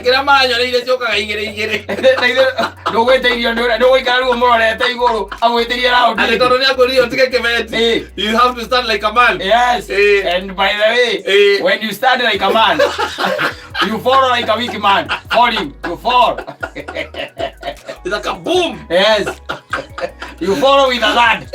kira manyo ile joka igere no weterio no wikaru morete iguru agwetiria round ale toro nya kuri otike kebeti you have to start like a man. Yes. And by the way, when you start like a man, you fall like a weak man. Falling, you fall. It's like a boom. Yes. You follow with a lad.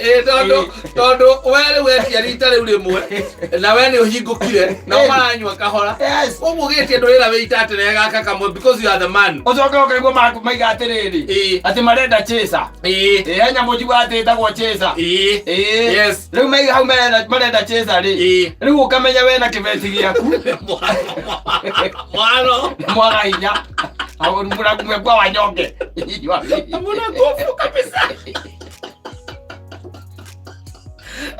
Todo wewe yarita ule mwe na wewe ni uhingukire na maranywa kahora. Yes. Umugetie ndorera we itate na gaka kamo because you are the man. Ucoka ukaigwa maiga atiriri ati marenda chesa enya mujibu ati tagwo chesa yes riu maiga hau marenda chesa ri riu ukamenya we na kibeti giaku mwana hinya au mbura kumekwa wanyoke mbona kofu kabisa.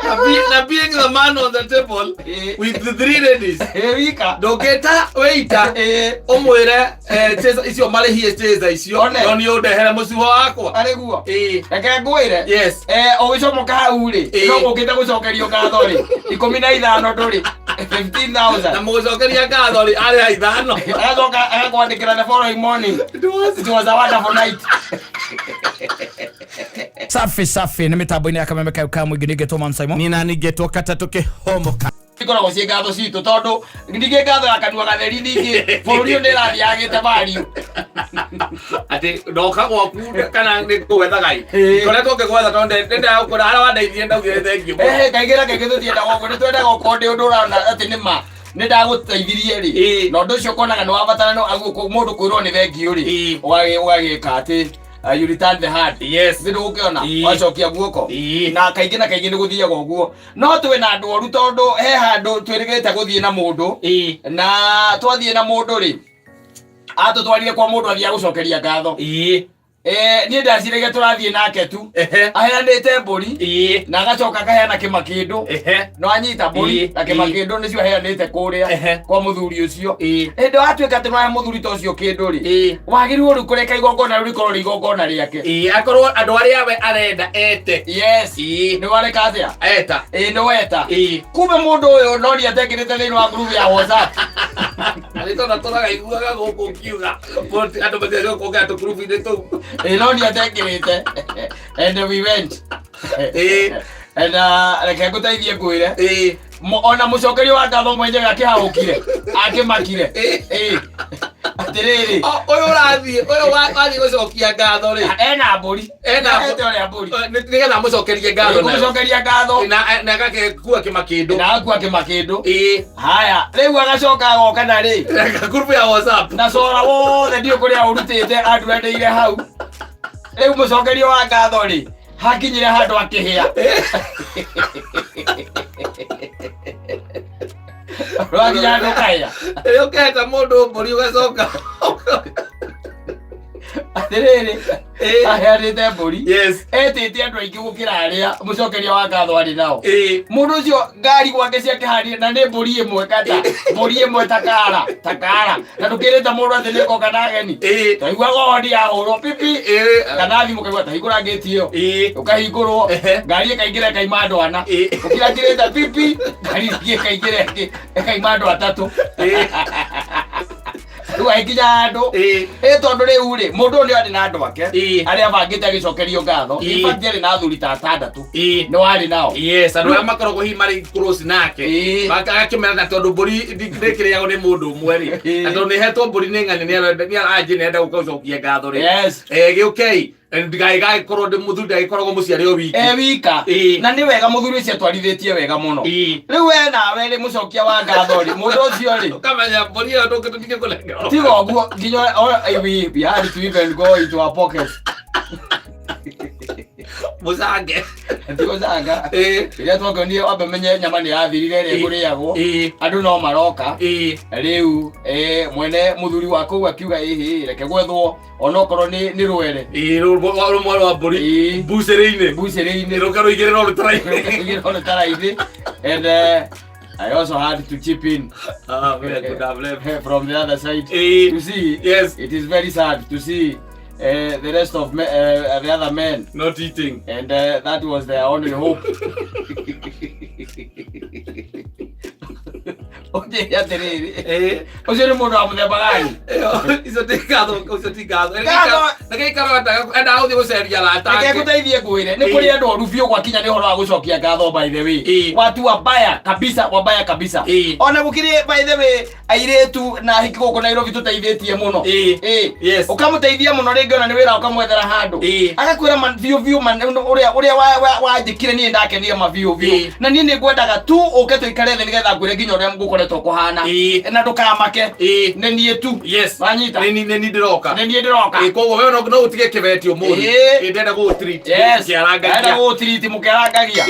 Now being the man on the table with the three ladies. Dogeta waiter omwere cheza isio mare hie cheza isio oni odehera musibo wako areguo eke ngwire yes ogicomoka hau ri no ngukite gucokerio ngatho ri 15 nduri 15,000 na mucokeria ngatho ri ari ithano azoka akwandikira the following morning. It was a wonderful night. Safi ni mitambo-ini ya KamemeFM mwingine getwo Mansaimo nina nigetwo Kata tukihomoka ikora gocie ngatho citu tondu ndige ngatho ya kanua gatheri ningi bururi ni rathi agite value ati ndoka gwaku kana ni kwetha gai koretwo ngegwetha tondu ndenda gukora ara wandeithie ndaugire thank you kaigera kegithu tienda goko ni twenda goko ndi undu urana ati ni ma ni ndaguteithirie ri no ndu cio konaga ni wabatana no aguko mundu kwirwo ni thank you ri wagika ati you return the heart. Yes. Ndio ukiona wacokia guoko na kaingi ni guthia goguo no twe na andu oru tondu he handu twirigite guthie na mundu na twathie na mundu ri atu twarire kwa mundu athia gucokeria ngatho ni ndacirege turathie nake tu aheanite mburi na agacoka kaheana kimakindu no anyita mburi na kimakindu nicio aheanite kuria kwa muthuri ucio ndo atuika tinoya muthuri to ucio kindu ri wagirirwo ru kureka igongona ru rikorwo igongona riake akorwo andu aria we arenda ete yes ni wareka atia eta no eta kumbe mundu uyu no ni atekirite thini wa group ya WhatsApp alito na toraga iguaga goko kiuga andu bathio ko gato group ine tu no ni atekirite and we went and reke ngutaithie ngwire ona mucokerio wa ngatho mwenye akihahukire akimakire atiriri uyu wathi gucokia ngatho ri ena mburi ena mburi nigetha mucokerie ngatho na mucokeria ngatho na gakekua kimakindu na akua kimakindu haya riu agacoka goka na ri group ya WhatsApp na cora wothe ndio kuria urutite andu endeire hau riu mucokerio wa ngatho ri hakinyire handu akihia Rwagia ndukaya. Uketa mundu mburi ugacoka. Atiriri. Aheanite mburi. Yes. Etete andu aingi gukira aria mucokeria wa ngatho ari nao. Mundu ucio ngari gwake ciake hari na ni mburi imwe Kata. Mburi imwe takara. Na ndukirite mundu ati niko kana ageni. Taigua godi ya uro pipi. Kana thimu kaigua tahigura gate iyo. Ukahingurwo. Ngari ikaingira kaima ndwana. Ukira kirita pipi. Ngari ikaingira kaima andu atatu. Tuaikinya andu tondu riu ri mundu ni ari na andu ake aria bangite agicokerio ngatho ibati ari na athuri ta atandatu ni wari nao yes andu aria makoragwo hi mari close nake agakimera tondu mburi ndikiriagwo ni mundu umwe ri tondu ni hetwo mburi ni ng'ani ni aranji ni enda gucokia ngatho ri yes giuki ndigai korwo ndi muthuri ndagikoragwo muciari o wiki wika na ni wega muthuri ucio twarithitie wega muno riu we nawe ri mucokia wa ngatho ri mundu ucio ri ukamenya mburi iyo ndukitutike kulenga tigo guo nginya we had to even go into our pockets musange tigo zanga ria twakonire wambe menye nyama ni yathirire ri kuriagwo andu no maroka riu mwene muthuri wa kou akiuga hihi reke gwethwo onokorwo ni rwere rumwe rwa mburi mbucĩrĩ-inĩ rũka rũigĩrĩrwo rũtara-inĩ and I also had to chip in from the other side. You see, yes, it is very sad to see the rest of the other men not eating, and that was their only hope. Oje ya terere. Oje ni mundu wa muthemba gani? Izo tikatho, ucio tikatho. Nake ikarota enda uthi guceria rata. Nake guteithie ngwire. Ni kuri andu oru biu gwakinya ni horo wa gucokia ngatho by the way. Watu wabaya kabisa. Ona gukiri by the way airetu na hiki guku Nairobi tuteithietie muno. Yes. Ukamuteithia muno ringi ona ni wira ukamwethera handu. Agakwira man view man uria wajikire ni ndakenia ma view. Na ni ngwendaga tu uke tuikare thĩ nigetha ngwire nginya uria mgukoretwo kuhana. Na ndukamake. Ni nie tu. Yes. Wanyita. Ni ndiroka. Ni ndiroka. Koguo we no utige kibetio muno. Ndenda go treat. Yes. Ndenda go treat mukerangagia.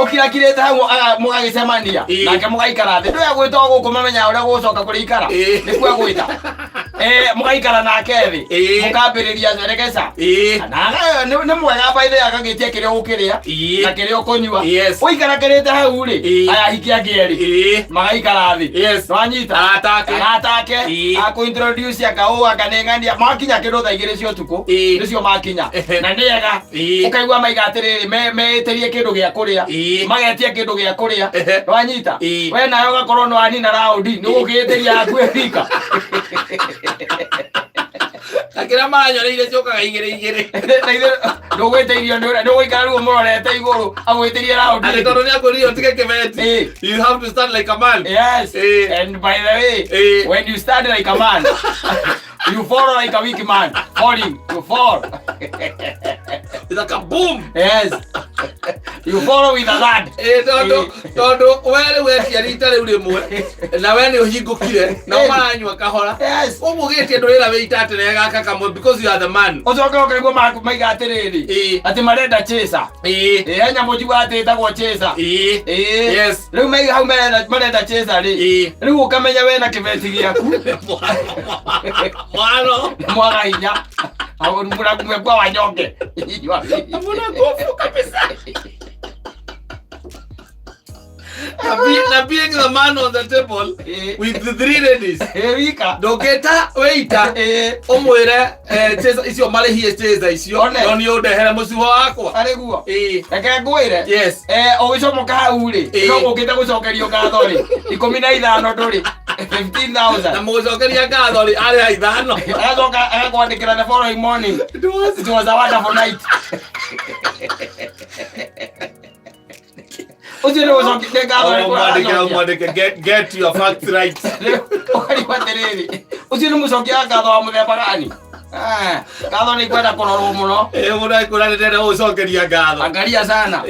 Ukirakirete hau mugagicemania. Nake mugaikara thĩ. Ndu gwitwo guku mamenya uria gucoka kurikara. Ni kwa gwita. Mugaikara nake thĩ. Mukambiriria nyeregeca. Na ni mwega baithe agagitia kiria ukiria. Na kiria ukunyua. Uikara kirete hau ri. Aya hikia ngeri. Magaikara thĩ. Yes. Wanyita. Atake. Akuintroduce akau akanengania makinya kindu tha igiri cio tuku. Nicio makinya. Na niega. Ukaigua maigatiriri meterie kindu gia kuria. Magetia kindu gia kuria. Wanyita. We nayo gakorwo no anina raundi. Ni ugitiria akwethika. Akira manyoreire cokaga igiri. No gweteirio no gwikara ruo murorete iguru agwetirie raundi. Ale tondu ni akurio tige kibeti. You have to stand like a man. Yes. And by the way, when you stand like a man, you fall like a weak man. Falling, you fall. It's like a boom. Yes. You follow with a lad. Tondu we tiarita riu rimwe na we ni uhingukire na maranyua kahora. Yes. Umugitie ndurira weita atere gaka kamwe because you are the man. Ucoka ukaigua maiga atiriri. Ati marenda chesa. Anya mujiwa ati etagwo chesa. Yes. Riu maiga hau marenda chesa ri. Riu ukamenya we na kibeti giaku. Mwaga hinya. Hau murakumwe kwa wanyoke. Mbona kofu kabisa. Being the man on the table with the three ladies. Ndũngĩta weita ũmwĩre cheza icio marĩhie cheza icio no nĩ ũndehere mũcibo wakwa. Arĩguo. Reke ngwĩre. Yes. Ũgĩcomoka hau rĩ. No ũngĩte gũcokerio ngatho rĩ. 15 ndũrĩ. 15,000. Na mũgũcokeria ngatho rĩ arĩ ithano. Agacoka agakwandĩkĩra the following morning. It was a wonderful night. Get your facts right. Ucio ni mucokia ngatho wa muthemba gani? Ngatho ni kwenda kurorwo muno. Muna ikura ndenda gucokeria ngatho. Angalia sana.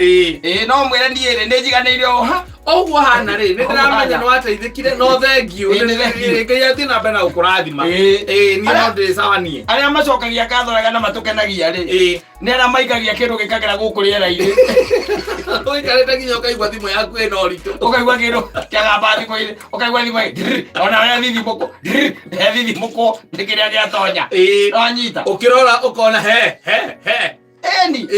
No mwire ndiire ndijiganire oha. Oguo hana ri ndiramenya no wateithikire no thengiu ngai ati na bena ukurathima ni no ndi sawa nie aria macokagia ngatho wega na matukenagia ri ni ara maikagia kindu gikagera guku riera-ini uikarete nginya ukaigua thimu yaku ina uritu ukaigua kindu kiagamba thimo-ini ukaigua thimu ona ya thithi muko ndikiria giatonya wanyita ukirora ukona he Eni.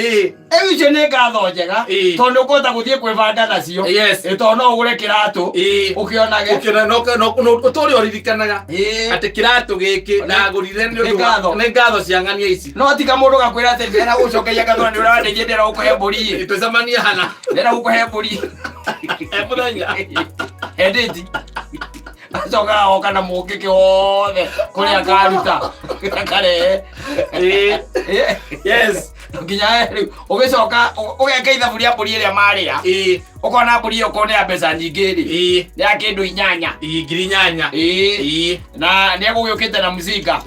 Ewicio nĩ ngatho njega. Tondu ukota guthie kwibanda nacio. Yes. To no ugure kiratu. Ukionage. No uturi oririkanaga. Ati kiratu giki na ngurire nĩ ngatho cia ng'ania ici. No tika mundu gakwira ati ndera gucokeria ngatho ni urawandeje ndera gukuhe mburi. Twicemania hana. Ndera gukuhe mburi. Muthenya. Editi. Acoka oka na mukike wothe kuria karuta. Kare. Yes. Nginya riu ugicoka ugeka ithaburia mburi iria maria ukona mburi iyo kone mbeca nyingĩ ri ya kindu 8 ngiri 8 na ni egũgĩũkĩte na mzinga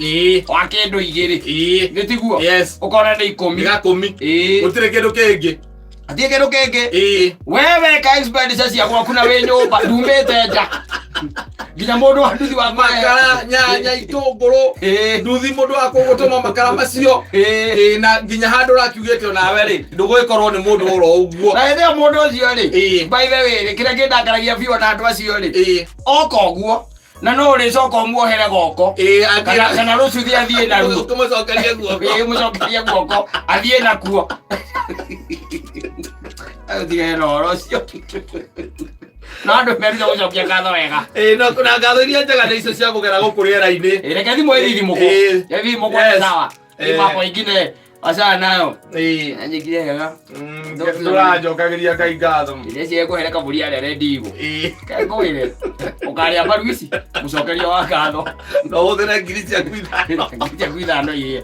wa kindu 2 gĩtiguo ukona nĩ 10 gũtirĩ kindu kĩngĩ atie kindu kĩngĩ wewe ka expenditure cia gwaku na wĩ nyũmba ndumĩte nja nginya mundu wa nduthi wa makara nyanya itũngũrũ nduthi mundu wa kũgũtũma makara macio na nginya handu rakiugĩte onawe ri ndũgũgĩkorwo nĩ mundu oro ũguo na ĩrĩa mundu ũcio ri by the way kĩrĩa kĩndangaragia biũ na andũ acio ri oka ũguo na no ũrĩcoka ũmuohere goko kana rũcuthi athiĩ naruo tũmũcokerie guoko mũcokerie guoko athiĩ nakuo athiĩ roro ũcio na andu merire gucokia ngatho wega no na ngatho iria njega nĩ icio cia kũgera gũkũ rĩera-inĩ reke thimũ ĩthithimũko ĩthithimũko nĩ sawa ipapo ingine Asa nayo. Anyigire hega. Turajokagiria Ngai ngatho. Ile cie kuhereka buri ale rendigo. Kai ngoire. Ukari abaru ici. Mucokeria wa ngatho. No uthire ngiri cia kuithano. Ngiri cia kuithano iye.